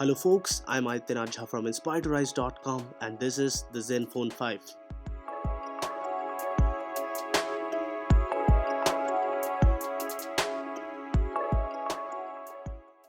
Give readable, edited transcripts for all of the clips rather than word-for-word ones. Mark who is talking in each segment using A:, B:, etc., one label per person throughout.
A: Hello folks, I'm Aditya Jha from InspiredToRise.com and this is the Zenfone 5.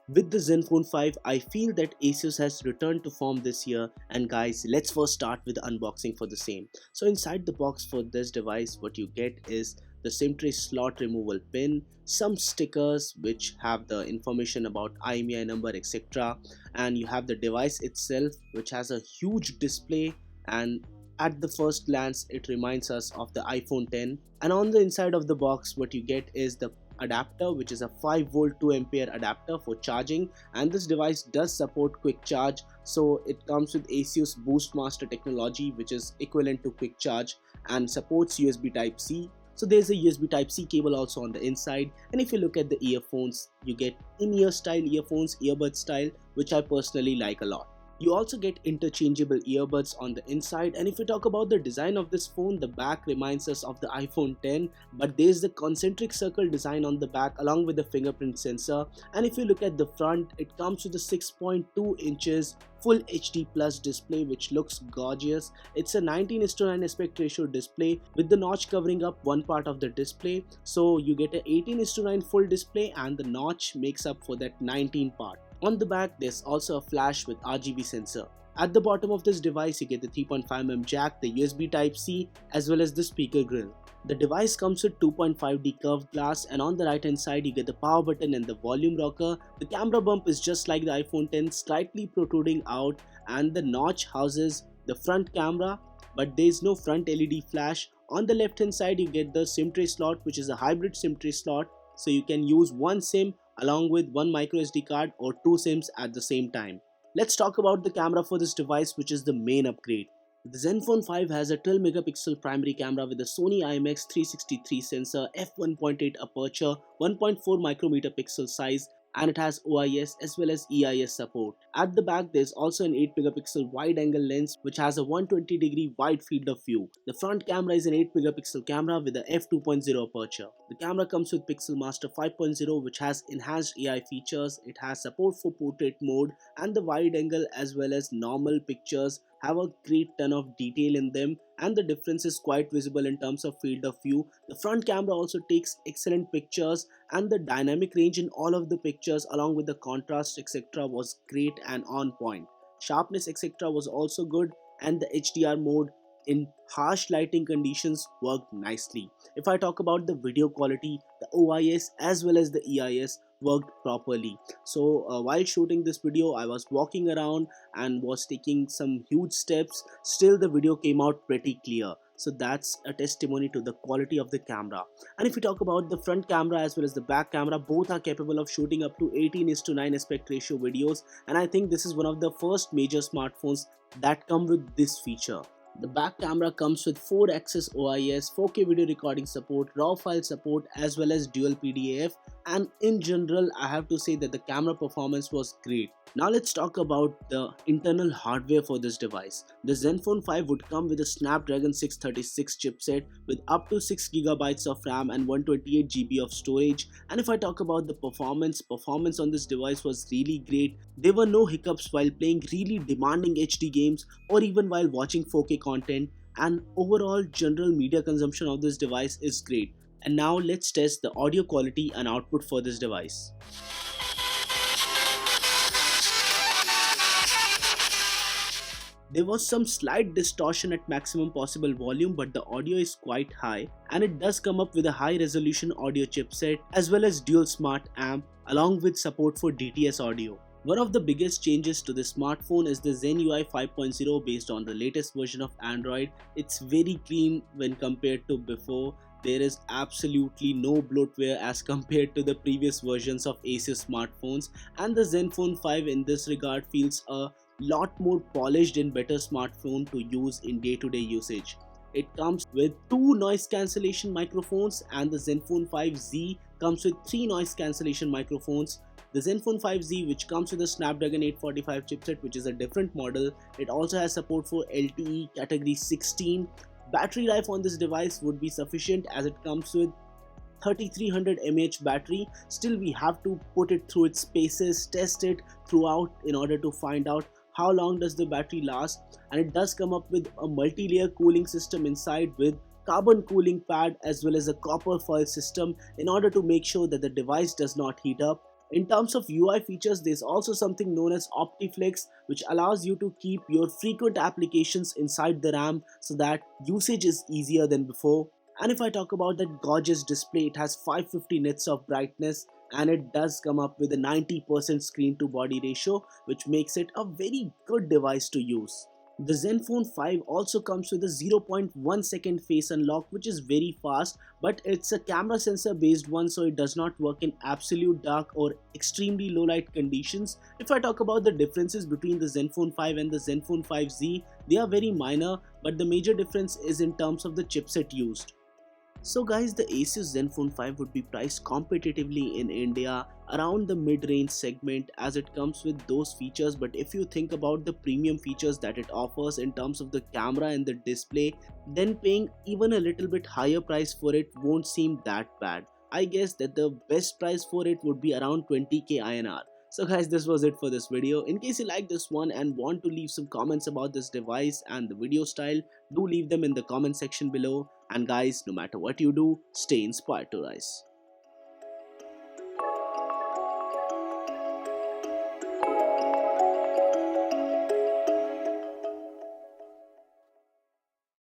A: With the Zenfone 5, I feel that Asus has returned to form this year, and guys, let's first start with the unboxing for the same. So inside the box for this device, what you get is the SIM tray slot removal pin, some stickers which have the information about IMEI number, etc. And you have the device itself which has a huge display, and at the first glance it reminds us of the iPhone 10. And on the inside of the box, what you get is the adapter, which is a 5 volt 2 ampere adapter for charging, and this device does support quick charge. So it comes with Asus Boostmaster technology, which is equivalent to quick charge, and supports USB type C. So there's a USB type C cable also on the inside. And if you look at the earphones, you get in-ear style earphones, earbud style, which I personally like a lot. You also get interchangeable earbuds on the inside, and if we talk about the design of this phone, the back reminds us of the iPhone 10, but there's the concentric circle design on the back along with the fingerprint sensor. And if you look at the front, it comes with a 6.2 inches full HD plus display which looks gorgeous. It's a 19:9 aspect ratio display with the notch covering up one part of the display, so you get a 18:9 full display and the notch makes up for that 19 part. On the back, there's also a flash with RGB sensor. At the bottom of this device, you get the 3.5mm jack, the USB Type-C, as well as the speaker grill. The device comes with 2.5D curved glass, and on the right hand side you get the power button and the volume rocker. The camera bump is just like the iPhone 10, slightly protruding out, and the notch houses the front camera, but there is no front LED flash. On the left hand side you get the SIM tray slot, which is a hybrid SIM tray slot, so you can use one SIM along with one micro SD card or two SIMs at the same time. Let's talk about the camera for this device, which is the main upgrade. The Zenfone 5 has a 12 megapixel primary camera with a Sony IMX363 sensor, f1.8 aperture, 1.4 micrometer pixel size, and it has OIS as well as EIS support. At the back, there's also an 8 megapixel wide angle lens which has a 120 degree wide field of view. The front camera is an 8 megapixel camera with a f2.0 aperture. The camera comes with Pixel Master 5.0 which has enhanced AI features. It has support for portrait mode, and the wide angle as well as normal pictures have a great ton of detail in them, and the difference is quite visible in terms of field of view. The front camera also takes excellent pictures, and the dynamic range in all of the pictures along with the contrast etc. was great and on point. Sharpness etc. was also good, and the HDR mode in harsh lighting conditions worked nicely. If I talk about the video quality, the OIS as well as the EIS worked properly. So while shooting this video, I was walking around and was taking some huge steps. Still the video came out pretty clear. So that's a testimony to the quality of the camera. And if we talk about the front camera as well as the back camera, both are capable of shooting up to 18:9 aspect ratio videos, and I think this is one of the first major smartphones that come with this feature. The back camera comes with 4-axis OIS, 4K video recording support, RAW file support as well as dual PDAF, and in general I have to say that the camera performance was great. Now let's talk about the internal hardware for this device. The Zenfone 5 would come with a Snapdragon 636 chipset with up to 6GB of RAM and 128GB of storage. And if I talk about the performance on this device was really great. There were no hiccups while playing really demanding HD games or even while watching 4K content, and overall general media consumption of this device is great. And now let's test the audio quality and output for this device. There was some slight distortion at maximum possible volume, but the audio is quite high, and it does come up with a high resolution audio chipset as well as dual smart amp along with support for DTS audio. One of the biggest changes to this smartphone is the Zen UI 5.0 based on the latest version of Android. It's very clean when compared to before. There is absolutely no bloatware as compared to the previous versions of Asus smartphones, and the Zenfone 5 in this regard feels a lot more polished and better smartphone to use in day-to-day usage. It comes with 2 noise cancellation microphones, and the Zenfone 5Z comes with 3 noise cancellation microphones. The Zenfone 5Z, which comes with a Snapdragon 845 chipset, which is a different model, it also has support for LTE category 16. Battery life on this device would be sufficient as it comes with 3300 mAh battery. Still we have to put it through its paces, test it throughout in order to find out how long does the battery last. And it does come up with a multi-layer cooling system inside with carbon cooling pad as well as a copper foil system in order to make sure that the device does not heat up. In terms of UI features, there's also something known as OptiFlex, which allows you to keep your frequent applications inside the RAM so that usage is easier than before. And if I talk about that gorgeous display, it has 550 nits of brightness and it does come up with a 90% screen to body ratio, which makes it a very good device to use. The Zenfone 5 also comes with a 0.1 second face unlock, which is very fast, but it's a camera sensor based one, so it does not work in absolute dark or extremely low light conditions. If I talk about the differences between the Zenfone 5 and the Zenfone 5Z, they are very minor, but the major difference is in terms of the chipset used. So guys, the Asus Zenfone 5 would be priced competitively in India around the mid-range segment as it comes with those features, but if you think about the premium features that it offers in terms of the camera and the display, then paying even a little bit higher price for it won't seem that bad. I guess that the best price for it would be around 20k INR. So guys, this was it for this video. In case you like this one and want to leave some comments about this device and the video style, do leave them in the comment section below. And guys, no matter what you do, stay inspired to rise.